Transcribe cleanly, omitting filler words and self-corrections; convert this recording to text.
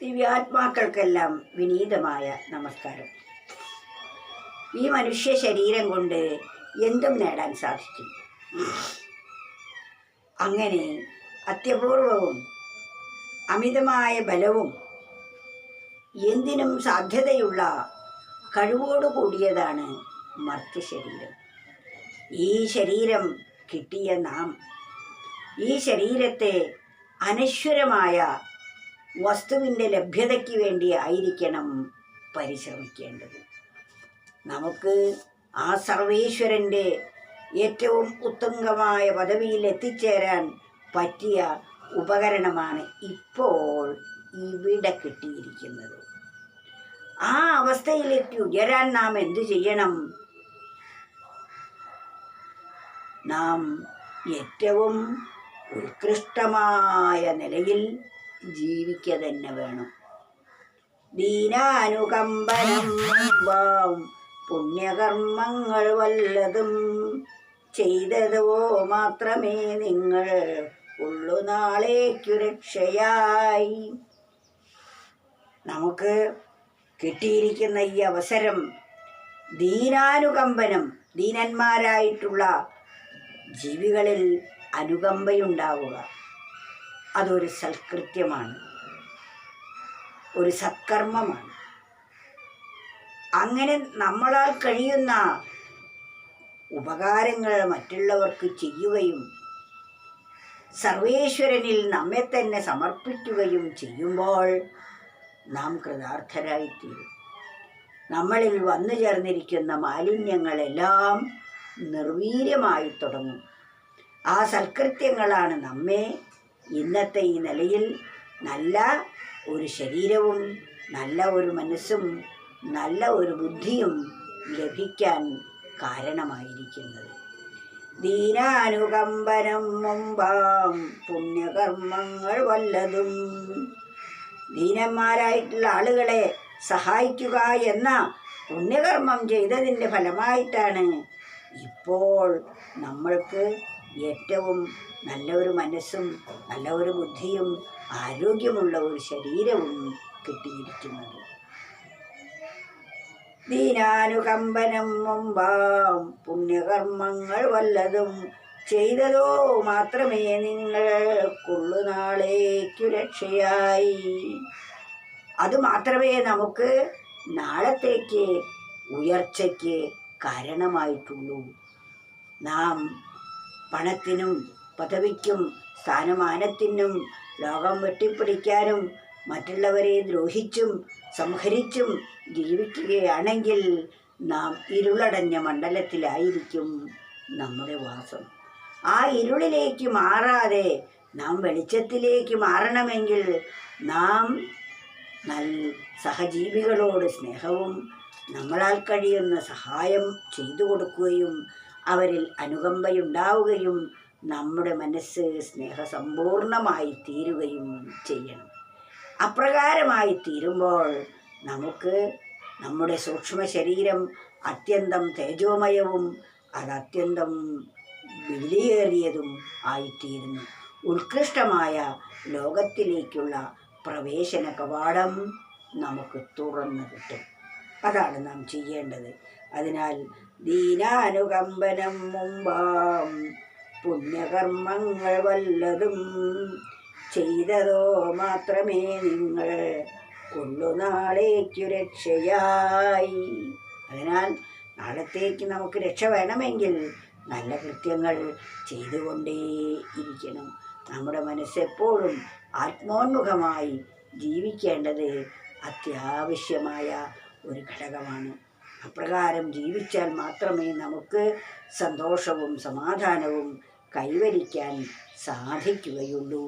ദിവ്യാത്മാക്കൾക്കെല്ലാം വിനീതമായ നമസ്കാരം. ഈ മനുഷ്യ ശരീരം കൊണ്ട് എന്തും നേടാൻ സാധിക്കും. അങ്ങനെ അത്യപൂർവവും അമിതമായ ബലവും എന്തിനും സാധ്യതയുള്ള കഴിവോടു കൂടിയതാണ് മർത്യശരീരം. ഈ ശരീരം കിട്ടിയ നാം ഈ ശരീരത്തെ അനശ്വരമായ വസ്തുവിൻ്റെ ലഭ്യതയ്ക്ക് വേണ്ടി ആയിരിക്കണം പരിശ്രമിക്കേണ്ടത്. നമുക്ക് ആ സർവേശ്വരൻ്റെ ഏറ്റവും ഉത്തുംഗമായ പദവിയിൽ എത്തിച്ചേരാൻ പറ്റിയ ഉപകരണമാണ് ഇപ്പോൾ ഇവിടെ കിട്ടിയിരിക്കുന്നത്. ആ അവസ്ഥയിലേക്ക് ഉയരാൻ നാം എന്തു ചെയ്യണം? നാം ഏറ്റവും ഉത്കൃഷ്ടമായ നിലയിൽ ജീവിക്കുക തന്നെ വേണം. ദീനാനുകമ്പനം പുണ്യകർമ്മങ്ങൾ വല്ലതും ചെയ്തതോ മാത്രമേ നിങ്ങൾ ഉള്ളു നാളേക്കു രക്ഷയായി. നമുക്ക് കിട്ടിയിരിക്കുന്ന ഈ അവസരം ദീനാനുകമ്പനം, ദീനന്മാരായിട്ടുള്ള ജീവികളിൽ അനുകമ്പയുണ്ടാവുക, അതൊരു സൽകൃത്യമാണ്, ഒരു സത്കർമ്മമാണ്. അങ്ങനെ നമ്മളാൽ കഴിയുന്ന ഉപകാരങ്ങൾ മറ്റുള്ളവർക്ക് ചെയ്യുകയും സർവേശ്വരനിൽ നമ്മെ തന്നെ സമർപ്പിക്കുകയും ചെയ്യുമ്പോൾ നാം കൃതാർത്ഥരായിത്തീരും. നമ്മളിൽ വന്നു ചേർന്നിരിക്കുന്ന മാലിന്യങ്ങളെല്ലാം നിർവീര്യമായി തുടങ്ങും. ആ സൽകൃത്യങ്ങളാണ് നമ്മെ ഇന്നത്തെ ഈ നിലയിൽ നല്ല ഒരു ശരീരവും നല്ല ഒരു മനസ്സും നല്ല ഒരു ബുദ്ധിയും ലഭിക്കാൻ കാരണമായിരിക്കുന്നത്. ദീനാനുകമ്പനം മുമ്പാം പുണ്യകർമ്മങ്ങൾ വല്ലതും. ദീനന്മാരായിട്ടുള്ള ആളുകളെ സഹായിക്കുക എന്ന പുണ്യകർമ്മം ചെയ്തതിൻ്റെ ഫലമായിട്ടാണ് ഇപ്പോൾ നമ്മൾക്ക് ഏറ്റവും നല്ല ഒരു മനസ്സും നല്ല ഒരു ബുദ്ധിയും ആരോഗ്യമുള്ള ഒരു ശരീരവും കിട്ടിയിരിക്കുന്നത്. ദീനാനുകമ്പനം മുമ്പാം പുണ്യകർമ്മങ്ങൾ വല്ലതും ചെയ്തതോ മാത്രമേ നിങ്ങൾക്കുള്ളു നാളേക്കു രക്ഷയായി. അതുമാത്രമേ നമുക്ക് നാളത്തേക്ക് ഉയർച്ചയ്ക്ക് കാരണമായിട്ടുള്ളൂ. നാം പണത്തിനും പദവിക്കും സ്ഥാനമാനത്തിനും ലോകം വെട്ടിപ്പിടിക്കാനും മറ്റുള്ളവരെ ദ്രോഹിച്ചും സംഹരിച്ചും ജീവിക്കുകയാണെങ്കിൽ നാം ഇരുളടഞ്ഞ മണ്ഡലത്തിലായിരിക്കും നമ്മുടെ വാസം. ആ ഇരുളിലേക്ക് മാറാതെ നാം വെളിച്ചത്തിലേക്ക് മാറണമെങ്കിൽ നാം സഹജീവികളോട് സ്നേഹവും നമ്മളാൽ കഴിയുന്ന സഹായം ചെയ്തു കൊടുക്കുകയും അവരിൽ അനുകമ്പയുണ്ടാവുകയും നമ്മുടെ മനസ്സ് സ്നേഹസമ്പൂർണമായി തീരുകയും ചെയ്യണം. അപ്രകാരമായി തീരുമ്പോൾ നമുക്ക് നമ്മുടെ സൂക്ഷ്മ ശരീരം അത്യന്തം തേജോമയവും അത് അത്യന്തം വിലയേറിയതും ആയിത്തീരുന്നു. ഉത്കൃഷ്ടമായ ലോകത്തിലേക്കുള്ള പ്രവേശന കവാടം നമുക്ക് തുറന്നു കിട്ടും. അതാണ് നാം ചെയ്യേണ്ടത്. അതിനാൽ ദീനാനുകമ്പനം മുമ്പാം പുണ്യകർമ്മങ്ങൾ വല്ലതും ചെയ്തതോ മാത്രമേ നിങ്ങൾ ഉള്ളു നാളേക്കു രക്ഷയായി. അതിനാൽ നാളത്തേക്ക് നമുക്ക് രക്ഷ വേണമെങ്കിൽ നല്ല കൃത്യങ്ങൾ ചെയ്തുകൊണ്ടേയിരിക്കണം. നമ്മുടെ മനസ്സെപ്പോഴും ആത്മോന്മുഖമായി ജീവിക്കേണ്ടത് അത്യാവശ്യമായ ഒരു ഘടകമാണ്. അപ്രകാരം ജീവിച്ചാൽ മാത്രമേ നമുക്ക് സന്തോഷവും സമാധാനവും കൈവരിക്കാൻ സാധിക്കുകയുള്ളൂ.